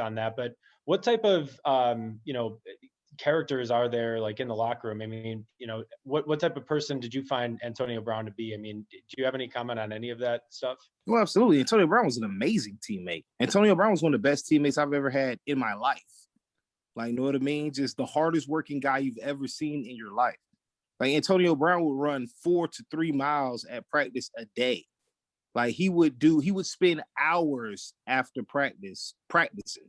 on that, but what type of characters are there like in the locker room? I mean, what type of person did you find Antonio Brown to be? I mean, do you have any comment on any of that stuff? Well, absolutely. Antonio Brown was an amazing teammate. Antonio Brown was one of the best teammates I've ever had in my life. Like, you know what I mean? Just the hardest working guy you've ever seen in your life. Like, Antonio Brown would run 4 to 3 miles at practice a day. Like, he would spend hours after practice practicing.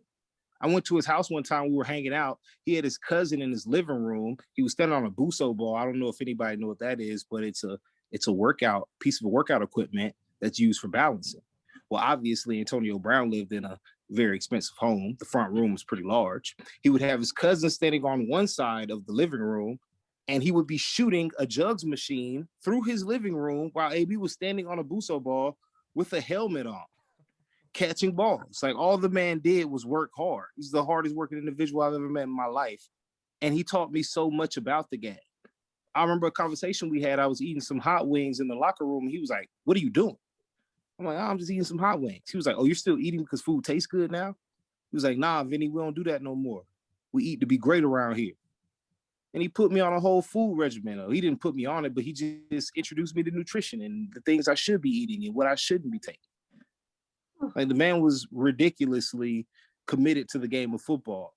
I went to his house one time. We were hanging out. He had his cousin in his living room. He was standing on a Buso ball. I don't know if anybody know what that is, but it's a workout piece of workout equipment that's used for balancing. Well, obviously, Antonio Brown lived in a very expensive home. The front room was pretty large. He would have his cousin standing on one side of the living room, and he would be shooting a jugs machine through his living room while AB was standing on a Buso ball with a helmet on, catching balls. Like, all the man did was work hard. He's the hardest working individual I've ever met in my life. And he taught me so much about the game. I remember a conversation we had. I was eating some hot wings in the locker room. And he was like, "What are you doing?" I'm like, "Oh, I'm just eating some hot wings." He was like, "Oh, you're still eating because food tastes good now?" He was like, "Nah, Vinny, we don't do that no more. We eat to be great around here." And he put me on a whole food regimen. He didn't put me on it, but he just introduced me to nutrition and the things I should be eating and what I shouldn't be taking. Like, the man was ridiculously committed to the game of football.